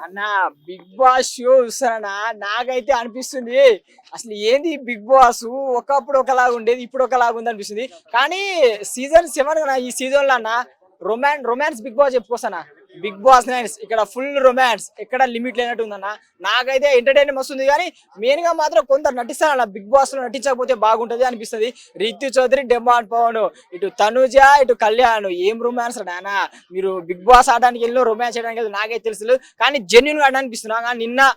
అన్న big boss show చూస్తానా నాకైతే అనిపిస్తుంది అసలు ఏంది బిగ్ బాస్ ఒకప్పుడు ఒకలాగా ఉండేది ఇప్పుడు ఒకలాగా ఉంది అనిపిస్తుంది. కానీ సీజన్ 7 ఈ సీజన్ లో అన్న రొమాన్స్ బిగ్ బాస్ చెప్పుకోసానా. బిగ్ బాస్ 9 ఇక్కడ ఫుల్ రొమాన్స్ ఎక్కడ లిమిట్ లేనట్టు ఉందన్న. నాకైతే ఎంటర్టైన్మెంట్ వస్తుంది కానీ మెయిన్ గా మాత్రం కొందరు నటిస్తారన్న బిగ్ బాస్ లో నటించకపోతే బాగుంటది అనిపిస్తుంది. రితు చౌదరి, డెమాన్ పవన్, ఇటు తనుజ, ఇటు కళ్యాణ్ ఏం రొమాన్స్ నానా. మీరు బిగ్ బాస్ ఆడడానికి వెళ్ళి రొమాన్స్ చేయడానికి వెళ్ళి నాకైతే తెలుసు కానీ జెన్యున్ గా అనిపిస్తున్నా. కానీ నిన్న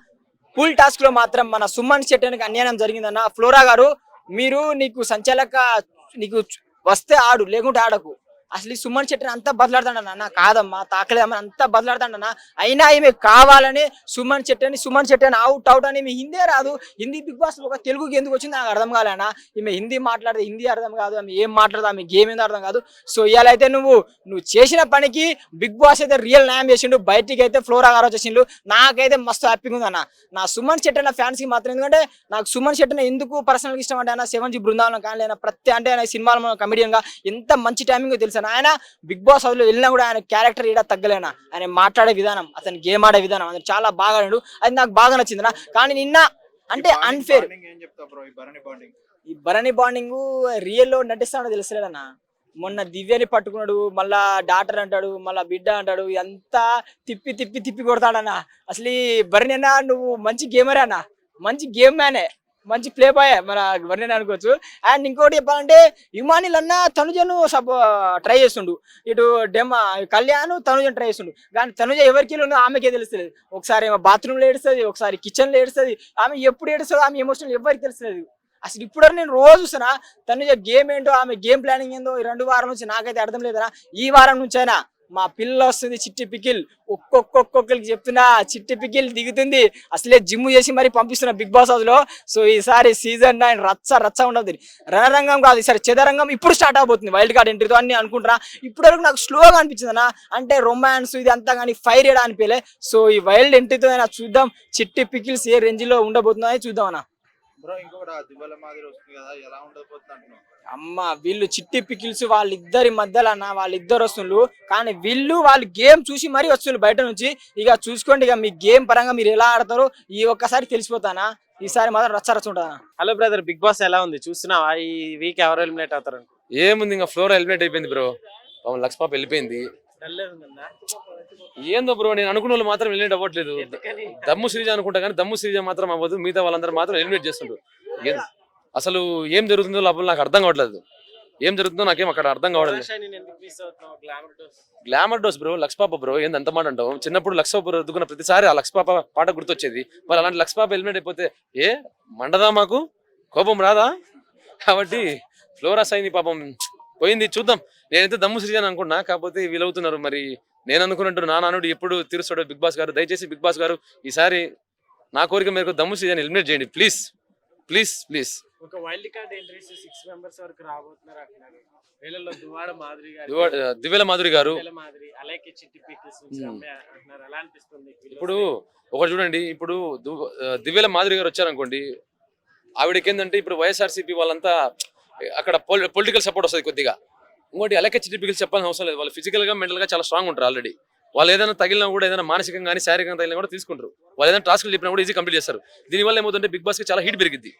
పూల్ టాస్క్ లో మాత్రం మన సుమన్ శెట్టికి అన్యాయం జరిగిందన్న. ఫ్లోరా గారు మీరు నీకు సంచాలక నీకు వస్తే ఆడు లేకుంటే ఆడకు. అసలు ఈ సుమన్ శెట్టిని అంతా బదలాడుతాడన్న. కాదమ్మా తాకలేదమ్మా అంతా బదలాడుతాడన్న. అయినా ఈమె కావాలని సుమన్ శెట్టిని అవుట్ అని ఈమె హిందీ రాదు. హిందీ బిగ్ బాస్ ఒక తెలుగుకి ఎందుకు వచ్చింది నాకు అర్థం కాలేనా. ఈమె హిందీ మాట్లాడితే హిందీ అర్థం కాదు, ఆమె ఏం మాట్లాడదు, ఆమె గేమ్ ఏందో అర్థం కాదు. సో ఇవాళ అయితే నువ్వు చేసిన పనికి బిగ్ బాస్ అయితే రియల్ న్యాయం చేసిండు. బయటికి అయితే ఫ్లోరా గారు వచ్చేసిండు. నాకైతే మస్తు హ్యాపీగా ఉంది అన్న. నా సుమన్ శెట్టి ఫ్యాన్స్ కి మాత్రం. ఎందుకంటే నాకు సుమన్ శెట్టిని ఎందుకు పర్సనల్ ఇష్టం అంటే ఆయన 7G బృందావనం కానీ ప్రతి అంటే ఆయన సినిమాలో కమెడియన్ గా ఎంత మంచి టైమింగ్ తెలుసు. ఆయన బిగ్ బాస్ హౌస్ లో వెళ్ళినా కూడా ఆయన క్యారెక్టర్ ఈడ తగ్గలేనా. ఆయన మాట్లాడే విధానం, అతను గేమ్ ఆడే విధానం అతను చాలా బాగా ఆడాడు. అది నాకు బాగా నచ్చింది. కానీ నిన్న అంటే అన్ఫేర్ ఈ భరణి బాండింగ్ రియల్ లో నటిస్తాడో తెలుసలేదన్న. మొన్న దివ్యని పట్టుకున్నాడు, మళ్ళా డాక్టర్ అంటాడు, మళ్ళా బిడ్డ అంటాడు, ఎంత తిప్పి కొడతాడన్న. అసలు ఈ భరణి అన్న నువ్వు మంచి గేమరే అన్న, మంచి గేమ్ మ్యానే, మంచి ప్లే బాయ్ మన వర్ణన అనుకోవచ్చు. అండ్ ఇంకోటి చెప్పాలంటే ఇమానిల్ అన్న తనుజను ట్రై చేస్తుండు. ఇటు కళ్యాణ్ తనుజను ట్రై చేస్తుండు. కానీ తనుజ ఎవరికి ఆమెకే తెలుస్తలేదు. ఒకసారి ఏమో బాత్రూమ్ లో ఏడుస్తుంది, ఒకసారి కిచెన్ లో ఏడుస్తుంది. ఆమె ఎప్పుడు ఏడుస్తుందో ఆమె ఎమోషనల్ ఎవరికి తెలుస్తలేదు. అసలు ఇప్పుడు నేను రోజు చూస్తున్నా తనుజ గేమ్ ఏంటో, ఆమె గేమ్ ప్లానింగ్ ఏందో ఈ 2 వారాల నుంచి నాకైతే అర్థం లేదనా. ఈ వారం నుంచి అయినా మా పిల్ల వస్తుంది చిట్టి పికిల్, ఒక్కొక్కరికి చెప్తున్నా చిట్టి పికిల్ దిగుతుంది. అసలే జిమ్ చేసి మరి పంపిస్తున్నా బిగ్ బాస్ హౌస్ లో. సో ఈసారి సీజన్ 9 రచ్చ ఉండదు. రణరంగం కాదు ఈసారి చదరంగం ఇప్పుడు స్టార్ట్ అవబోతుంది వైల్డ్ కార్డ్ ఎంట్రీతో అని అనుకుంటున్నా. ఇప్పటి వరకు నాకు స్లోగా అనిపించింది అన్న. అంటే రొమాన్స్ ఇది అంతా కానీ ఫైర్ ఏడా అనిపించలే. సో ఈ వైల్డ్ ఎంట్రీతో అయినా చూద్దాం చిట్టి పికిల్స్ ఏ రేంజ్ లో ఉండబోతుందో అని చూద్దాం అన్న. అమ్మ వీళ్ళు చిట్టి పికిల్స్ వాళ్ళిద్దరి మధ్యలో అన్న, వాళ్ళిద్దరు వస్తున్నారు. కానీ వాళ్ళు గేమ్ చూసి మరీ వస్తున్నారు బయట నుంచి. ఇక చూసుకోండి, ఇక మీ గేమ్ పరంగా మీరు ఎలా ఆడతారో ఈ ఒక్కసారి తెలిసిపోతానా. ఈసారి మాత్రం రచ్చ ఉంటుందా. హలో బ్రదర్, బిగ్ బాస్ ఎలా ఉంది చూస్తున్నావా? ఈ వీక్ ఎవరు ఎలిమినేట్ అవుతారు? ఏముంది ఇంకా ఫ్లోర్ ఎలిమినేట్ అయిపోయింది బ్రో. లక్స్ పాప వెళ్ళిపోయింది. ఏందో బ్రో నేను అనుకున్న వాళ్ళు మాత్రం ఎలిమినేట్ అవ్వట్లేదు. దమ్ము శ్రీజ అనుకుంటా కానీ దమ్ము శ్రీజ మాత్రం అవ్వదు. మిగతా వాళ్ళందరూ మాత్రం ఎలిమినేట్ చేస్తుండ్రు. అసలు ఏం జరుగుతుందో లోపల నాకు అర్థం కావట్లేదు. ఏం జరుగుతుందో నాకేం అక్కడ అర్థం కావట్లేదు. గ్లామర్ డోస్ బ్రో, లక్స్ పాప బ్రో ఏంది అంత మాట అంటావు? చిన్నప్పుడు లక్స్ పాప రుద్దుకున్న ప్రతిసారి ఆ లక్స్ పాప పాట గుర్తొచ్చేది. మరి అలాంటి లక్స్ పాప ఎలిమినేట్ అయిపోతే మండదా మాకు కోపం రాదా? కాబట్టి ఫ్లోరా సైని పాపం పోయింది. చూద్దాం. నేనైతే దమ్ము శ్రీజాని అనుకున్నా, కాకపోతే వీలవుతున్నారు. మరి నేను అనుకున్నట్టు నా నానుడు ఎప్పుడు తీరుస్తాడో బిగ్ బాస్ గారు. దయచేసి బిగ్ బాస్ గారు ఈసారి నా కోరిక మేరకు దమ్ము శ్రీజాని ఎలిమినేట్ చేయండి ప్లీజ్ ప్లీజ్ ప్లీజ్. ఒక వైల్డ్ కార్డ్ ఎంట్రీస్ 6 మెంబర్స్ వరకు రాబోతున్నారు అంటున్నారు. వీళ్ళలో దివ్యల మాధురి గారు అలాగే చిట్టి పికిల్స్ అంటున్నారు. ఎలా అనిపిస్తుంది? ఇప్పుడు ఒకటి చూడండి, ఇప్పుడు దివ్యల మాధురి గారు వచ్చారనుకోండి, ఆవిడకి ఏంటంటే ఇప్పుడు వైఎస్ఆర్సీపీ వాళ్ళంతా అక్కడ పొలిటికల్ సపోర్ట్ వస్తుంది కొద్దిగా. ఇంకోటి అలాగే చిట్టి పికిల్స్ చెప్పాల్సిన అవసరం లేదు. వాళ్ళు ఫిజికల్ గా మెంటల్ గా చాలా స్ట్రాంగ్ ఉంటారు ఆల్రెడీ. వాళ్ళు ఏదైనా తగిలినా కూడా, ఏదైనా మానసికంగా కానీ శారీరకంగా తగిలినా కూడా తీసుకుంటారు. వాళ్ళు ఏదైనా టాస్క్లు చెప్పినా కూడా ఈజీ కంప్లీట్ చేస్తారు. దీనివల్ల ఏమవుతుంటే బిగ్ బాస్ కి చాలా హీట్ పెరిగిద్ది,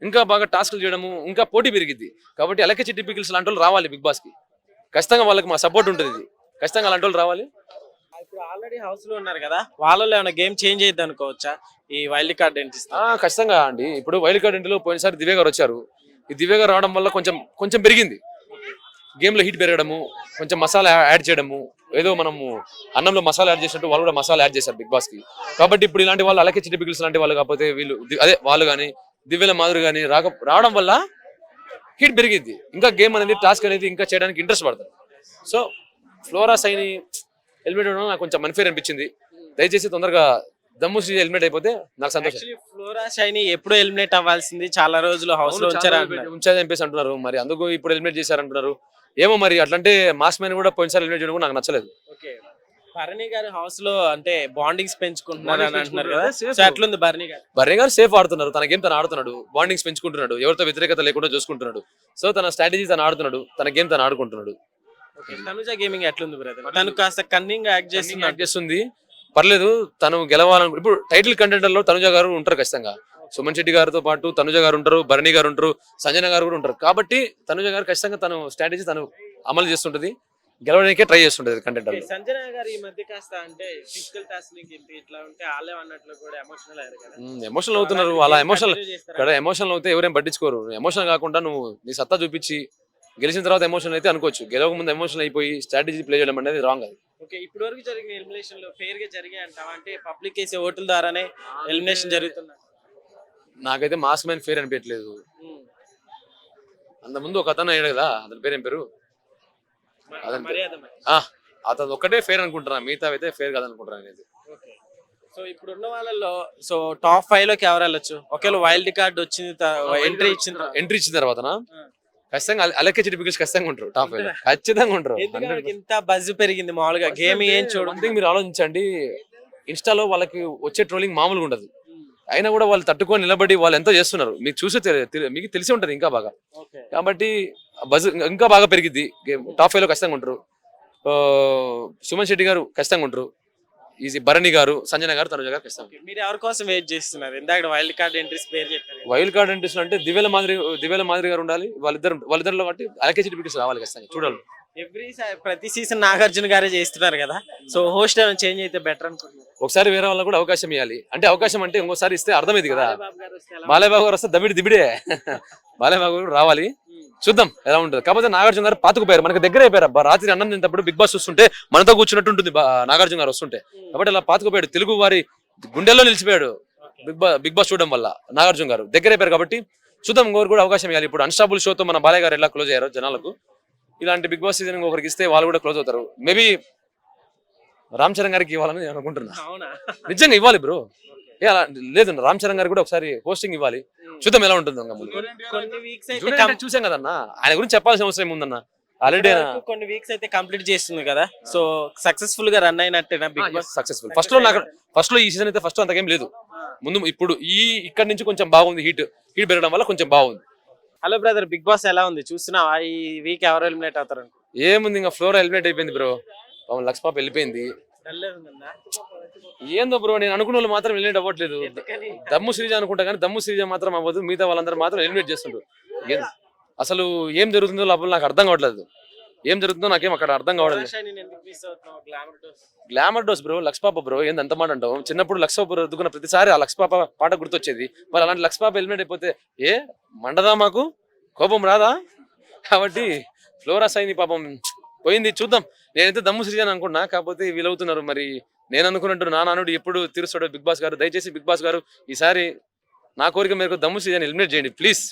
ఇంకా బాగా టాస్క్లు చేయడము, ఇంకా పోటీ పెరిగిద్ది. కాబట్టి అలాగే చిట్టి పికిల్స్ లాంటి వాళ్ళు రావాలి బిగ్ బాస్ కి. ఖచ్చితంగా వాళ్ళకి మా సపోర్ట్ ఉంటుంది. ఖచ్చితంగా అలాంటి వాళ్ళు రావాలి. ఇప్పుడు ఆల్రెడీ హౌస్ లో ఉన్నారు కదా, వాళ్ళలో ఏమైనా గేమ్ చేంజ్ అయ్యిద్ది అనుకోవచ్చా ఈ వైల్డ్ కార్డ్ ఎంట్రీస్? ఖచ్చితంగా అండి. ఇప్పుడు వైల్డ్ కార్డ్ ఎంట్రీలో పోయినసారి దివ్య గారు వచ్చారు. ఈ దివ్య గారు రావడం వల్ల కొంచెం పెరిగింది గేమ్ లో హీట్ పెరగడము, కొంచెం మసాలా యాడ్ చేయడము. ఏదో మనము అన్నంలో మసాలా యాడ్ చేసినట్టు వాళ్ళు కూడా మసాలా యాడ్ చేశారు బిగ్ బాస్ కి. కాబట్టి ఇప్పుడు ఇలాంటి వాళ్ళు అలాగే చిట్టి పికిల్స్ లాంటి వాళ్ళు కాకపోతే వీళ్ళు వాళ్ళు కానీ దివ్యల మాధురి కానీ రావడం వల్ల హీట్ పెరిగిద్ది. ఇంకా గేమ్ అనేది టాస్క్ అనేది ఇంకా చేయడానికి ఇంట్రెస్ట్ పడతారు. సో ఫ్లోరా సైని ఎలిమినేట్ అవ్వడం నాకు కొంచెం అన్ఫేర్ అనిపించింది. దయచేసి తొందరగా దమ్ము శ్రీజ ఎలిమినేట్ అయిపోతే నాకు సంతోషం. ఫ్లోరా షైని ఎప్పుడు ఎలిమినేట్ అవ్వాల్సింది, చాలా రోజులు హౌస్ లో ఉంచారని చెప్పేసి అంటున్నారు. మరి అందుకు ఇప్పుడు ఎలిమినేట్ చేశారంటున్నారు. ఏమో మరి అట్లంటే మాస్ మ్యాన్ కూడా పోయినసారి ఎలిమినేట్ చేయడం కూడా నాకు నచ్చలేదు. భరణి గారు హౌస్ లో అంటే బాండింగ్స్ పెంచుకుంటున్నారు అని అంటున్నారు కదా, ఎట్లుంది భరణి గారు? భరణి గారు సేఫ్ ఆడుతున్నారు. తన గేమ్ తను ఆడుతున్నాడు, బాండింగ్స్ పెంచుకుంటున్నాడు, ఎవరితో వ్యతిరేకత లేకుండా చూసుకుంటున్నాడు. సో తన స్ట్రాటజీ తను ఆడుతున్నాడు, తన గేమ్ తను ఆడుకుంటున్నాడు. తనుజ గేమింగ్ ఎట్లుంది బ్రదర్? తను కాస్త కన్నింగ్ యాక్ట్ చేస్తుంది. పర్లేదు తను గెలవాలను. ఇప్పుడు టైటిల్ కంటెండర్ లో తనుజ గారు ఉంటారు ఖచ్చితంగా. సుమన్ శెట్టి గారితో పాటు తనుజ గారు ఉంటారు, భరణి గారు ఉంటారు, సంజన గారు కూడా ఉంటారు. కాబట్టి తనుజ గారు ఖచ్చితంగా తను స్ట్రాటజీ తను అమలు చేస్తుంటది, గెలవడానికే ట్రై చేస్తుంటది కంటెండర్ లో. సంజన గారు ఈ మధ్య కాస్త అంటే ఫిజికల్ టాస్క్లింగ్ ఇట్లా ఉంటే వాళ్ళే అన్నట్లు కూడా ఎమోషనల్ అయ్యారు కదా. ఎమోషనల్ అవుతున్నారు. అలా ఎమోషనల్ Continue చేస్తారా? ఇక్కడ ఎమోషనల్ అవుతే ఎవరేం పట్టించుకోరు. ఎమోషనల్ కాకుండా నువ్వు నీ సత్తా చూపించి గెలిచిన తర్వాత ఎమోషన్ అయితే అనుకోవచ్చు. గెలవక ముందు ఎమోషన్ అయిపోయి స్ట్రాటజీ ప్లే చేయడం అనేది రాంగ్. అది ఓకే, ఇప్పటి వరకు జరిగిన ఎలిమినేషన్ లో ఫెయిర్ గా జరిగాయి అంటావా? అంటే పబ్లిక్ వేసే ఓట్ల ద్వారానే ఎలిమినేషన్ జరుగుతుంది. నాకైతే మాస్ మ్యాన్ ఫేర్ అనిపించలేదు. అంత ముందు ఒక అతను అయ్యాడు కదా, అతని పేరు ఏం పేరు, మర్యాద మరి. అతను ఒక్కటే ఫేర్ అనుకుంటున్నా, మిగతా అయితే ఫేర్ కాదనుకుంటున్నాను అనేది. ఓకే, సో ఇప్పుడు ఉన్న వాళ్ళలో సో టాప్ 5 లోకి ఎవరు వెళ్ళొచ్చు? ఒకవేళ వైల్డ్ కార్డ్ వచ్చింది ఎంట్రీ ఇచ్చిన తర్వాత ఖచ్చితంగా అలెక్కే చిటిపికల్స్ ఖచ్చితంగా ఉంటారు. టాప్ 5 ఖచ్చితంగా ఉంటారు. ఎందుకంటే ఇంత బజ్ పెరిగింది మామూలుగా గేమ్ ఏం వన్ చూడండి. థింగ్ మీరు ఆలోచించండి, ఇన్స్టాలో వాళ్ళకి వచ్చే ట్రోలింగ్ మామూలుగా ఉండదు. అయినా కూడా వాళ్ళు తట్టుకొని నిలబడి వాళ్ళు ఎంతో చేస్తున్నారు. మీకు చూసే మీకు తెలిసి ఉంటది ఇంకా బాగా. ఓకే, కాబట్టి బజ్ ఇంకా బాగా పెరిగిద్ది. టాప్ 5 లో ఖచ్చితంగా ఉంటారు. సుమన్ శెట్టి గారు ఖచ్చితంగా ఉంటారు. ఈజీ భరణి గారు, సంజన గారు, తనుజ గారు ఖచ్చితంగా. మీరు ఎవరి కోసం వెయిట్ చేస్తున్నారు? ఇందాక వైల్డ్ కార్డ్ ఎంట్రీస్ పేరు చెప్పారు. వైల్డ్ కార్డ్ ఎంట్రీస్ అంటే దివ్యల మాదిరి గారు ఉండాలి. వాళ్ళిద్దరిలో కాబట్టి అలకే చిటిపికల్స్ రావాలి ఖచ్చితంగా. చూడాలి. ప్రతి సీజన్ నాగార్జున గారే చేస్తున్నారు కదా, సో హోస్ట్ ఏమైనా చేంజ్ అయితే బెటర్ అనుకుంటున్నారు. ఒకసారి వేరే వాళ్ళకి కూడా అవకాశం ఇవ్వాలి. అంటే అవకాశం అంటే ఇంకోసారి ఇస్తే అర్థమైంది కదా. బాబు గారు వస్తే ఎలా బాలయ్యబాబు గారు వస్తే దిబిడే బాలయ్యబాబు గారు రావాలి. చూద్దాం ఎలా ఉంటుంది. కాకపోతే నాగార్జున గారు పాతుకుపోయారు, మనకి దగ్గర అయిపోయారు. రాత్రి అన్నం తింటప్పుడు బిగ్ బాస్ చూస్తుంటే మనతో కూర్చున్నట్టు ఉంటుంది నాగార్జున గారు వస్తుంటే. కాబట్టి అలా పాతుకుపోయాడు, తెలుగు వారి గుండెల్లో నిలిచిపోయాడు బిగ్ బాస్ చూడడం వల్ల. నాగార్జున గారు దగ్గర అయిపోయారు కాబట్టి చూద్దాం, ఇంకొకరు కూడా అవకాశం ఇవ్వాలి. ఇప్పుడు అన్స్టాబుల్ షోతో మన బాలయ్య గారు ఎలా క్లోజ్ అయ్యారు జనాలకు, ఇలాంటి బిగ్ బాస్ సీజన్ ఒకరికి ఇస్తే వాళ్ళు కూడా క్లోజ్ అవుతారు. మేబీ రామ్ చరణ్ గారికి ఇవ్వాలని నేను అనుకుంటున్నా. అవునా? నిజంగా ఇవ్వాలి బ్రో. అలా లేదు, రామ్ చరణ్ గారికి కూడా ఒకసారి హోస్టింగ్ ఇవ్వాలి. చూద్దాం ఎలా ఉంటుందో. కొన్ని వీక్స్ అయితే జూనియర్ చూసాం కదన్నా, ఆయన గురించి చెప్పాల్సిన అవసరం ఏముందన్న. ఆల్రెడీ కొన్ని వీక్స్ అయితే కంప్లీట్ చేస్తుంది కదా, సో సక్సెస్ఫుల్ గా రన్ అయినట్టేనా బిగ్ బాస్? సక్సెస్ఫుల్. ఫస్ట్ లో ఈ సీజన్ అయితే ఫస్ట్ అంతకేం లేదు. ముందు ఇప్పుడు ఇక్కడ నుంచి కొంచెం బాగుంది, హీట్ పెరగడం వల్ల కొంచెం బాగుంది. హలో బ్రదర్, బిగ్ బాస్ ఎలా ఉంది చూస్తున్నావా? ఈ వీక్ ఎవరు ఎలిమినేట్ అవుతారు? ఏముంది, ఇంకా ఫ్లోర్ ఎలిమినేట్ అయిపోయింది బ్రో. లక్స్ పాప వెళ్ళిపోయింది. ఏందో బ్రో, నేను అనుకున్న వాళ్ళు మాత్రం ఎలిమినేట్ అవ్వట్లేదు. దమ్ము శ్రీజ అనుకుంటా కానీ దమ్ము శ్రీజ మాత్రం అవ్వదు. మిగతా వాళ్ళందరూ మాత్రం ఎలిమినేట్ చేస్తుంటారు. అసలు ఏం జరుగుతుందో లోపల నాకు అర్థం కావట్లేదు. ఏం జరుగుతుందో నాకేం అక్కడ అర్థం కావట్లేదు. గ్లామర్ డోస్ బ్రో, లక్స్ పాప బ్రో, ఏంది అంత మాట అంటావు? చిన్నప్పుడు లక్స్ పాప రుద్దుకున్న ప్రతిసారి ఆ లక్స్ పాప పాట గుర్తొచ్చేది. మరి అలాంటి లక్స్ పాప ఎలిమినేట్ అయిపోతే మండదా, మాకు కోపం రాదా? కాబట్టి ఫ్లోరా సైని పాపం పోయింది. చూద్దాం. నేనైతే దమ్ము శ్రీజ అనుకున్నా, కాకపోతే వీలవుతున్నారు. మరి నేను అనుకున్నట్టు నా నానుడు ఎప్పుడు తీరుస్తాడు బిగ్ బాస్ గారు. దయచేసి బిగ్ బాస్ గారు ఈసారి నా కోరిక మేరకు దమ్ము శ్రీజని ఎలిమినేట్ చేయండి ప్లీజ్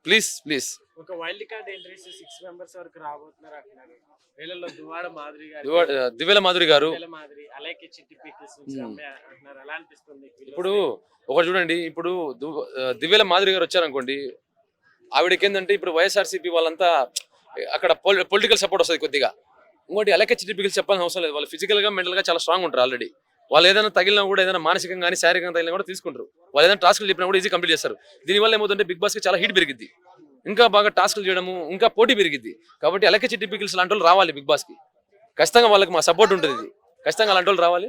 ప్లీజ్ ప్లీజ్. ఒక వైల్డ్ కార్డ్ ఎంట్రీస్ 6 మెంబర్స్ వరకు రాబోతున్నారు అంటున్నారు. వీళ్ళలో దువ్వాడ మాధురి గారు, దివ్యల మాధురి గారు, అలాగే చిట్టి పికిల్స్ అంటున్నారు. ఎలా అనిపిస్తుంది ఇప్పుడు ఒకటి చూడండి. ఇప్పుడు దివ్యల మాధురి గారు వచ్చారనుకోండి, ఆవిడకి ఏంటంటే ఇప్పుడు వైఎస్ఆర్సీపీ వాళ్ళంతా అక్కడ పొలిటికల్ సపోర్ట్ వస్తుంది కొద్దిగా. ఇంకోటి అలాగే చిట్టి పికిల్స్ చెప్పాల్సిన అవసరం లేదు. వాళ్ళు ఫిజికల్ గా మెంటల్ గా చాలా స్ట్రాంగ్ ఉంటారు ఆల్రెడీ. వాళ్ళు ఏదైనా తగిలినా కూడా, ఏదైనా మానసికంగా కానీ శారీరకంగా తగిలినా కూడా తీసుకుంటారు. వాళ్ళు ఏదైనా టాస్క్లు చెప్పినా కూడా ఈజీ కంప్లీట్ చేస్తారు. దీనివల్ల ఏమవుతుంటే బిగ్ బాస్ కి చాలా హీట్ పెరిగిద్ది, ఇంకా బాగా టాస్క్లు చేయడము, ఇంకా పోటీ పెరిగిద్ది. కాబట్టి అలాగే చిట్టి పికిల్స్ లాంటి వాళ్ళు రావాలి బిగ్ బాస్ కి. ఖచ్చితంగా వాళ్ళకి మా సపోర్ట్ ఉంటుంది. ఖచ్చితంగా అలాంటి వాళ్ళు రావాలి.